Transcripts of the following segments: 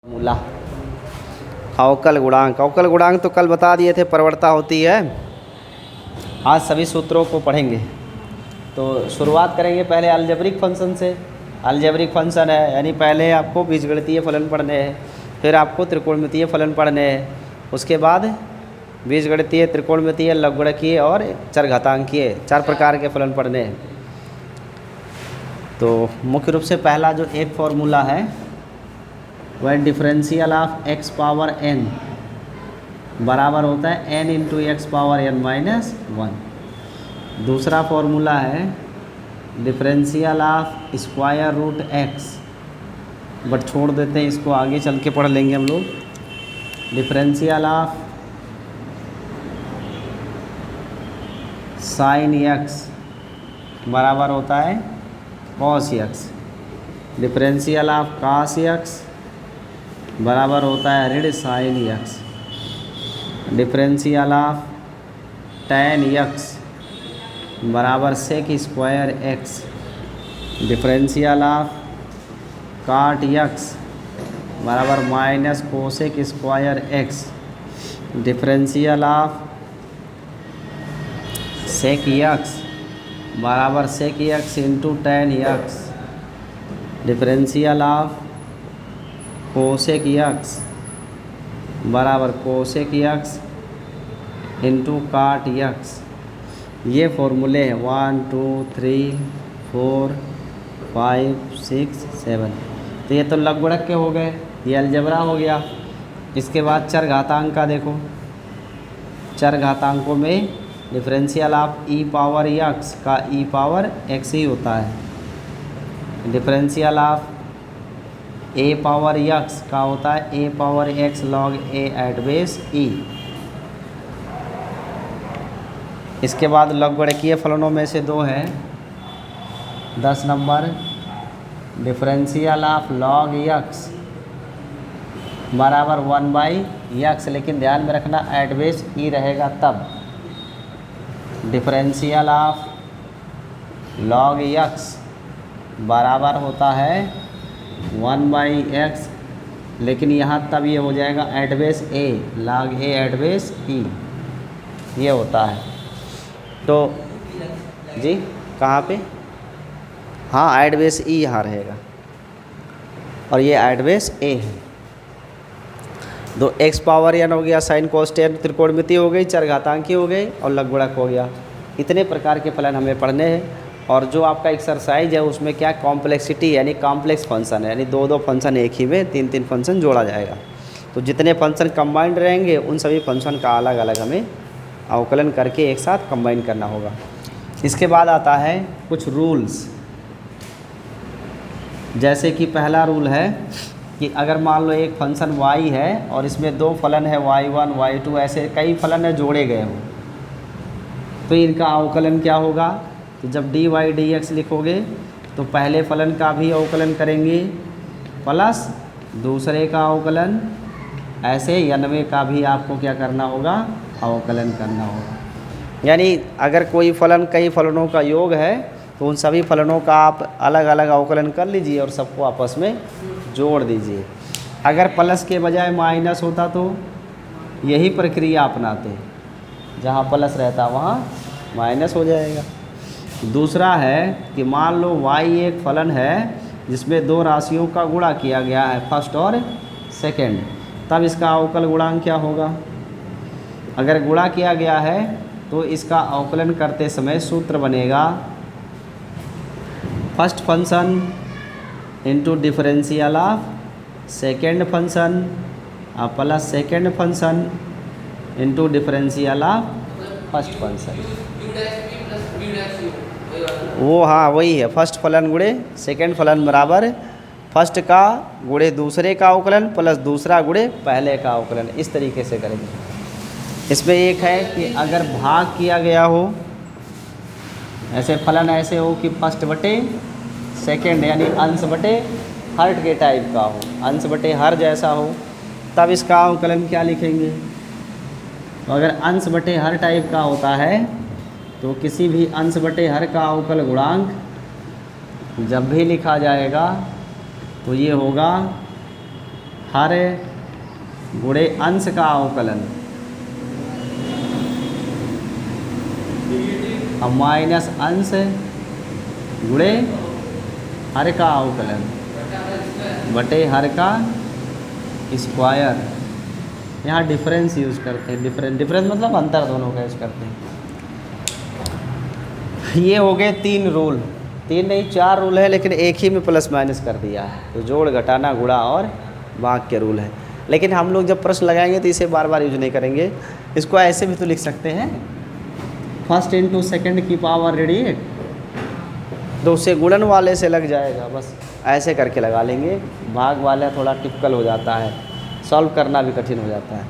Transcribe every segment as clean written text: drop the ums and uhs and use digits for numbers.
मूला। अवकल गुणांक तो कल बता दिए थे, प्रवणता होती है। आज सभी सूत्रों को पढ़ेंगे। तो शुरुआत करेंगे पहले अलजेब्रिक फंक्शन से। अलजेब्रिक फंक्शन है यानी पहले आपको बीजगणितीय फलन पढ़ने हैं, फिर आपको त्रिकोणमितीय फलन पढ़ने हैं, उसके बाद बीजगणितीय, त्रिकोणमितीय, लघुगणकीय और चरघातांकीय 4 प्रकार के फलन पढ़ने हैं। तो मुख्य रूप से पहला जो एक फॉर्मूला है वह differential of x power n बराबर होता है n into x power n minus 1। दूसरा फॉर्मूला है differential of square root x, but छोड़ देते हैं इसको, आगे चल के पढ़ लेंगे हम लोग। डिफरेंशियल ऑफ साइन x बराबर होता है cos x। Differential of cos x बराबर होता है ऋण sine x। Differential of tan x बराबर sec square x। Differential of cot x बराबर minus cosec square x। Differential of sec x बराबर sec x into tan x। Differential of cosec x बराबर cosec x into cot x। ये फॉर्मूले हैं 1 2 3 4 5 6 7। तो ये तो लघुगणक के हो गए, ये अलजेब्रा हो गया। इसके बाद चरघातांक का देखो। चरघातांकों में differential of e power x का e पावर x ही होता है। Differential of a power x का होता है a power x log a at base e। इसके बाद लघुगणकीय फलनों में से दो हैं। 10 number differential of log x बराबर 1/x, लेकिन ध्यान में रखना एट बेस e रहेगा तब। डिफरेंशियल ऑफ log x बराबर होता है 1/x, लेकिन यहाँ तब ये हो जाएगा at base a log a at base e, ये होता है। तो जी कहाँ पे? हाँ, एट बेस e यहाँ रहेगा और ये एट बेस a है। तो x पावर n हो गया, साइन कोस टेन त्रिकोणमिति हो गई, चरघातांकी हो गई और लघुगणक हो गया। इतने प्रकार के फलन हमें पढ़ने हैं। और जो आपका एक्सरसाइज है उसमें क्या कॉम्प्लेक्सिटी यानी कॉम्प्लेक्स फंक्शन है, यानी दो फंक्शन एक ही में 3 फंक्शन जोड़ा जाएगा। तो जितने फंक्शन कंबाइंड रहेंगे उन सभी फंक्शन का अलग अलग हमें अवकलन करके एक साथ कंबाइन करना होगा। इसके बाद आता है कुछ रूल्स। जैसे कि पहला रूल है कि अगर मान लो एक फंक्शन y है और इसमें 2 फलन है y1 y2, ऐसे कई फलन है जोड़े गए हों, तो इनका अवकलन क्या होगा? तो जब dy dx लिखोगे तो पहले फलन का भी अवकलन करेंगे प्लस दूसरे का अवकलन, ऐसे 90 का भी आपको क्या करना होगा? अवकलन करना होगा। यानी अगर कोई फलन कई फलनों का योग है तो उन सभी फलनों का आप अलग अलग अवकलन कर लीजिए और सबको आपस में जोड़ दीजिए। अगर प्लस के बजाय माइनस होता तो यही प्रक्रिया अपनाते, जहाँ प्लस रहता वहाँ माइनस हो जाएगा। दूसरा है कि मान लो y एक फलन है जिसमें 2 राशियों का गुणा किया गया है, फर्स्ट और सेकंड, तब इसका अवकल गुणांक क्या होगा? अगर गुणा किया गया है तो इसका अवकलन करते समय सूत्र बनेगा first function into differential of second function plus second function into differential of first function. वो हाँ वही है, फर्स्ट फलन गुणे सेकेंड फलन बराबर फर्स्ट का गुणे दूसरे का अवकलन प्लस दूसरा गुणे पहले का अवकलन। इस तरीके से करेंगे। इसमें एक है कि अगर भाग किया गया हो, ऐसे फलन ऐसे हो कि फर्स्ट बटे सेकेंड यानी अंश बटे हर के टाइप का हो, अंश बटे हर जैसा हो, तब इसका अवकलन क्या लिखेंगे? तो अगर अंश बटे हर टाइप का होता है तो किसी भी अंश बटे हर का अवकल गुणांक जब भी लिखा जाएगा तो ये होगा हर गुणे अंश का अवकलन, अब माइनस अंश गुणे हर का अवकलन बटे हर का स्क्वायर। यहाँ डिफरेंस यूज़ करते हैं, डिफरेंस मतलब अंतर दोनों का यूज़ करते हैं। ये हो गए 3 रूल, 3 नहीं 4 रूल है, लेकिन एक ही में प्लस माइनस कर दिया है। तो जोड़ घटाना गुणा और भाग के रूल है। लेकिन हम लोग जब प्रश्न लगाएंगे तो इसे बार बार यूज नहीं करेंगे। इसको ऐसे भी तो लिख सकते हैं, फर्स्ट इंटू सेकेंड की पावर रेडिएट, तो उससे गुणन वाले से लग जाएगा, बस ऐसे करके लगा लेंगे। भाग वाला थोड़ा टिपिकल हो जाता है, सॉल्व करना भी कठिन हो जाता है।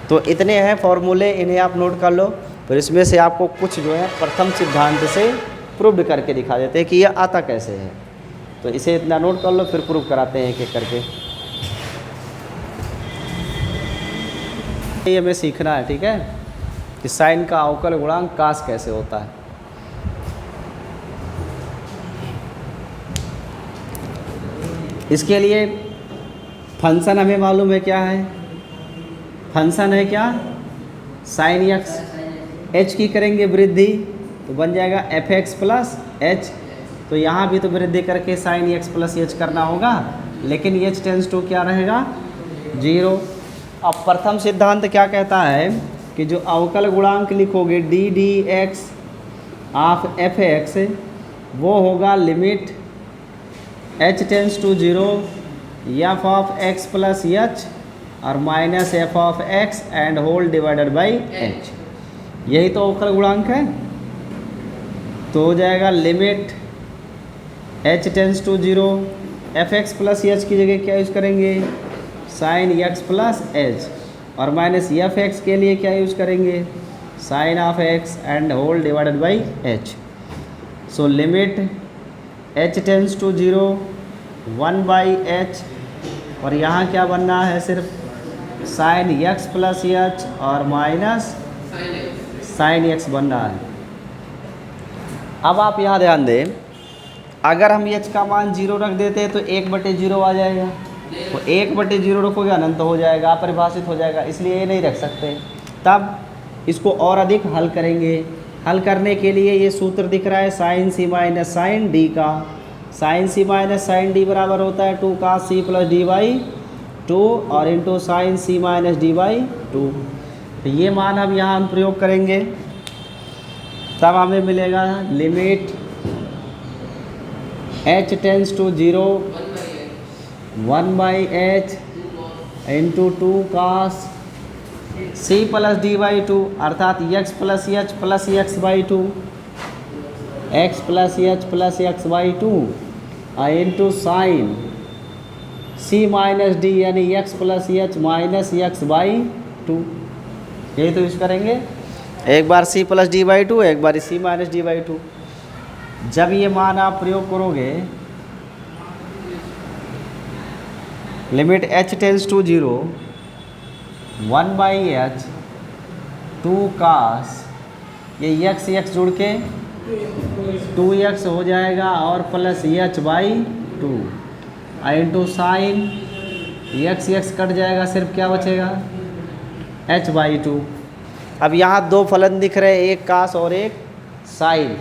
तो इतने हैं फॉर्मूले, इन्हें आप नोट कर लो। फिर इसमें से आपको कुछ जो है प्रथम सिद्धांत से प्रूव करके दिखा देते हैं कि यह आता कैसे है। तो इसे इतना नोट कर लो, फिर प्रूव कराते हैं एक एक करके। ये हमें सीखना है, ठीक है, कि साइन का अवकल गुणांक कास कैसे होता है। इसके लिए फंक्शन हमें मालूम है क्या है, फंक्शन है क्या, साइन एक्स, एच की करेंगे वृद्धि तो बन जाएगा एफ एक्स प्लस एच। तो यहाँ भी तो वृद्धि करके साइन एक्स प्लस एच करना होगा, लेकिन एच टेंस टू क्या रहेगा 0। अब प्रथम सिद्धांत क्या कहता है कि जो अवकल गुणांक लिखोगे D D X of F X, वो होगा limit H tends to 0 F of X plus H और minus F of X and whole divided by H. यही तो अवकल गुणांक है। तो हो जाएगा limit H tends to 0 F X plus H की जगह क्या यूज़ करेंगे, साइन एक्स प्लस एच, और माइनस एफ एक्स के लिए क्या यूज़ करेंगे, sine of X and whole divided by h. So limit H tends to 0 1 by h, और यहाँ क्या बनना है, सिर्फ साइन एक्स प्लस एच और माइनस साइन एक्स बन रहा है। अब आप यहाँ ध्यान दें, अगर हम एच का मान 0 रख देते हैं तो 1/0 आ जाएगा, तो 1/0 रखोगे अनंत हो जाएगा, अपरिभाषित हो जाएगा, इसलिए ये नहीं रख सकते। तब इसको और अधिक हल करेंगे। हल करने के लिए ये सूत्र दिख रहा है sine C minus sine D का, sine C minus sine D बराबर होता है 2 cos C plus D by 2 और into sine C minus D by 2। तो ये मान हम यहाँ हम प्रयोग करेंगे, तब हमें मिलेगा limit H tends to 0 1 by H into 2 cos C plus D by 2, अर्थात X plus X by 2, X plus X by 2 into sine C minus D यानी X plus H minus X by 2। यही तो use करेंगे, एक बार C plus D by 2, एक बार C minus D by 2। जब ये मान आप प्रयोग करोगे limit H tends to 0 1 by h 2 cos, ये एक्स जुड़ के 2x हो जाएगा और plus h by 2 into sine x cut जाएगा, सिर्फ क्या बचेगा h बाई 2। अब यहाँ 2 फलन दिख रहे हैं, एक कास और एक साइन।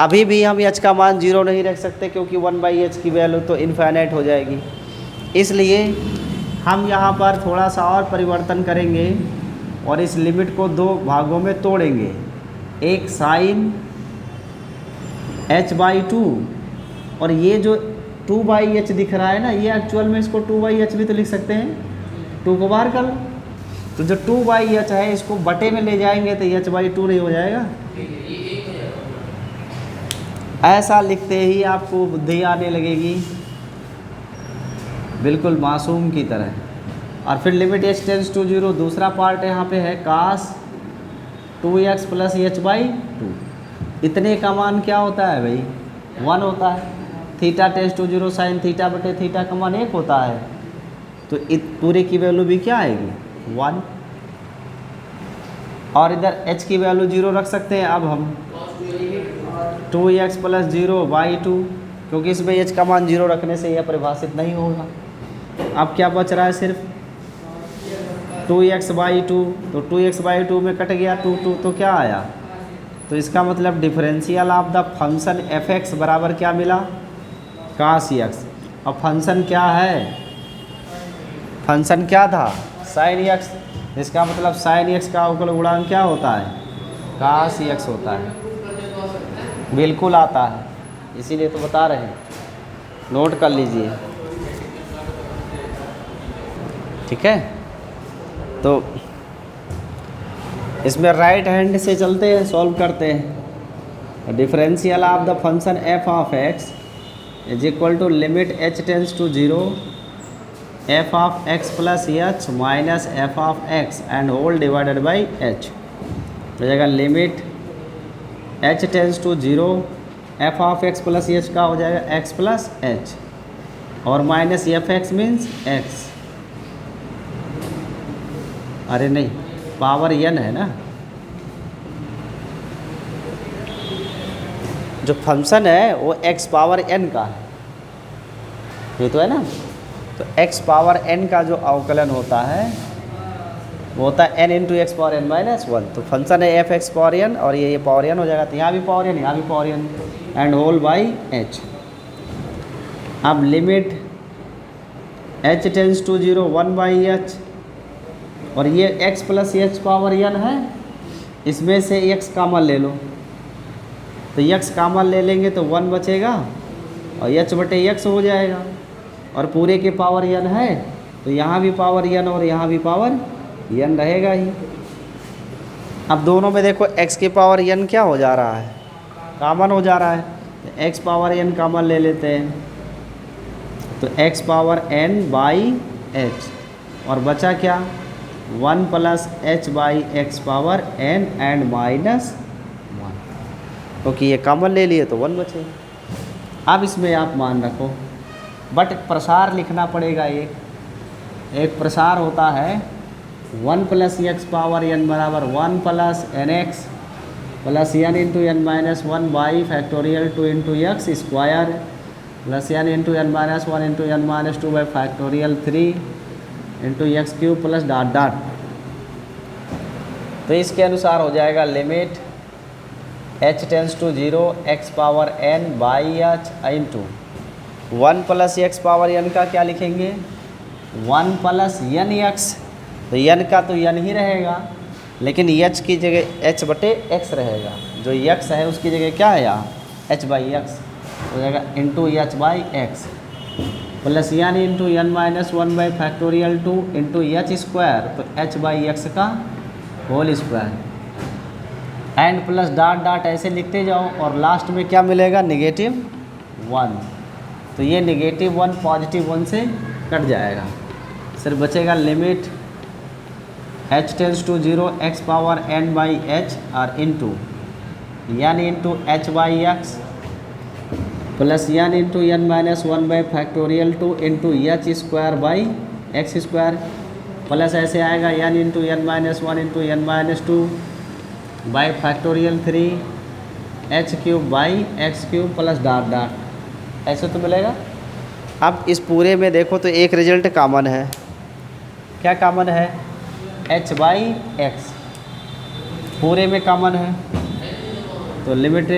अभी भी हम h का मान 0 नहीं रख सकते क्योंकि 1 बाई एच की वैल्यू तो इनफाइनाइट हो जाएगी। इसलिए हम यहाँ पर थोड़ा सा और परिवर्तन करेंगे और इस लिमिट को 2 भागों में तोड़ेंगे, एक साइन h बाई 2 और ये जो 2 बाई एच दिख रहा है ना, ये एक्चुअल में इसको 2 बाई एच भी तो लिख सकते हैं, 2 को बाहर कर लो। तो जो 2 बाई एच है इसको बटे में ले जाएंगे तो h बाई 2 नहीं हो जाएगा। ऐसा लिखते ही आपको बुद्धि आने लगेगी, बिल्कुल मासूम की तरह। और फिर लिमिट एच टेंस टू 0, दूसरा पार्ट यहाँ पे है कास 2x प्लस एच बाई 2। इतने का मान क्या होता है भाई, 1 होता है। Theta tends to 0 sine theta बटे थीटा का मान 1 होता है, तो पूरे की वैल्यू भी क्या आएगी 1। और इधर h की वैल्यू 0 रख सकते हैं। अब हम 2x प्लस 0 बाई 2, क्योंकि इसमें h का मान 0 रखने से यह परिभाषित नहीं होगा। अब क्या बच रहा है सिर्फ 2x/2, तो 2x/2 में कट गया 2 तो क्या आया, तो इसका मतलब differential of the function f(x) बराबर क्या मिला, cos x। अब फंक्शन क्या है, फंक्शन क्या था, sin x, इसका मतलब sin x का अवकल गुणांक क्या होता है, cos x होता है। बिल्कुल आता है, इसीलिए तो बता रहे हैं, नोट कर लीजिए, ठीक है। तो इसमें राइट हैंड से चलते हैं, सॉल्व करते हैं। Differential of the function f(x) is equal to limit h tends to 0 f(x) plus h minus f(x) and whole divided by h। हो जाएगा limit h tends to 0 f(x) plus h का हो जाएगा x प्लस h और minus f(x) means x। अरे नहीं, power n है ना, जो फंक्शन है वो x पावर n का है, ये तो है ना। तो x पावर n का जो अवकलन होता है वो होता है n into x power n minus 1। तो फंक्शन है f(x) पावर n और ये पावर n हो जाएगा, तो यहाँ भी पावर n, यहाँ भी power n and whole by h। अब limit h tends to 0 1/h और ये x plus h power n है, इसमें से x कॉमन ले लो, तो x कॉमन ले लेंगे तो 1 बचेगा और h/x हो जाएगा और पूरे के पावर n है, तो यहाँ भी पावर n और यहाँ भी पावर n रहेगा ही। अब दोनों में देखो x की पावर n क्या हो जा रहा है, कॉमन हो जा रहा है, तो x पावर n कॉमन ले लेते हैं, तो x power n by h और बचा क्या 1 plus h/x power n and minus 1, क्योंकि ये कॉमन ले लिए तो 1 बचे। अब इसमें आप मान रखो, बट प्रसार लिखना पड़ेगा। एक प्रसार होता है 1 प्लस x पावर n बराबर 1 plus nx plus n into n minus 1 by factorial 2 into x square plus n into n minus 1 into n minus 2 by factorial 3 into x cube plus dot dot. तो इसके अनुसार हो जाएगा limit h tends to 0 x power n by h into 1 plus x power n का क्या लिखेंगे 1 plus n x, तो n का तो n ही रहेगा, लेकिन h की जगह h/x रहेगा, जो x है उसकी जगह क्या है यहाँ h/x हो जाएगा into h/x plus n into n minus 1 by factorial 2 into h square, तो h/x का whole square and plus dot dot ऐसे लिखते जाओ और लास्ट में क्या मिलेगा -1। तो ये -1 +1 से कट जाएगा, सिर्फ बचेगा limit h tends to 0 x power n by h और into n into h/x plus n into n minus 1 by factorial 2 into h square by x square plus ऐसे आएगा n into n minus 1 into n minus 2 by factorial 3 h cube by x cube plus dot dot, ऐसे तो मिलेगा। अब इस पूरे में देखो तो एक रिजल्ट कॉमन है, क्या कॉमन है h/x पूरे में कॉमन है, तो limit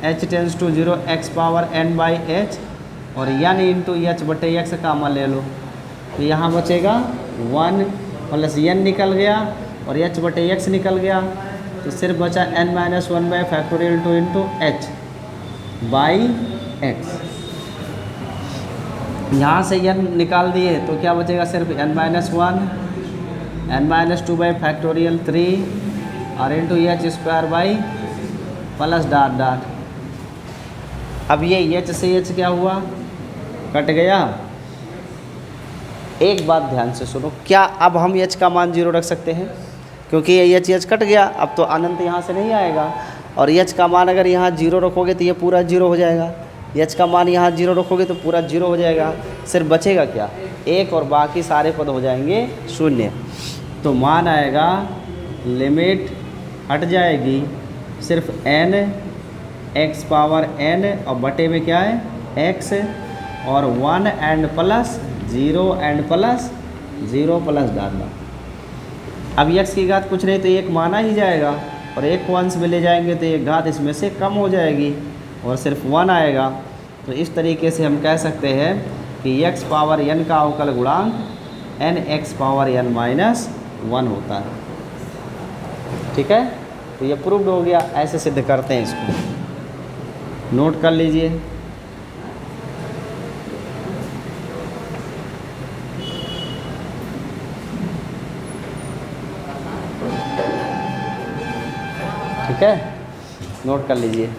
h tends to 0 x power n by h और n इंटू h/x कॉमन ले लो, तो यहाँ बचेगा 1 प्लस n निकल गया और h/x निकल गया, तो सिर्फ बचा n minus 1 by factorial 2 into h by x। यहाँ से n निकाल दिए तो क्या बचेगा सिर्फ n minus 1 n minus 2 by factorial 3 और into h square by plus dot dot. अब ये h से h क्या हुआ, कट गया। एक बात ध्यान से सुनो, क्या अब हम h का मान 0 रख सकते हैं, क्योंकि ये h कट गया, अब तो अनंत यहाँ से नहीं आएगा, और h का मान अगर यहाँ 0 रखोगे तो ये पूरा 0 हो जाएगा, h का मान यहाँ 0 रखोगे तो पूरा 0 हो जाएगा, सिर्फ बचेगा क्या 1 और बाकी सारे पद हो जाएंगे 0। तो मान आएगा लिमिट हट जाएगी सिर्फ n x पावर n और बटे में क्या है x और 1 and plus 0 and plus 0 plus डालना। अब x की घात कुछ नहीं तो 1 माना ही जाएगा, और 1 को अंश में ले जाएंगे तो एक घात इसमें से कम हो जाएगी और सिर्फ 1 आएगा। तो इस तरीके से हम कह सकते हैं कि x पावर n का अवकल गुणांक nx पावर n माइनस 1 होता है। ठीक है, तो ये प्रूव्ड हो गया। ऐसे सिद्ध करते हैं इसको, नोट कर लीजिए। ठीक है, नोट कर लीजिए।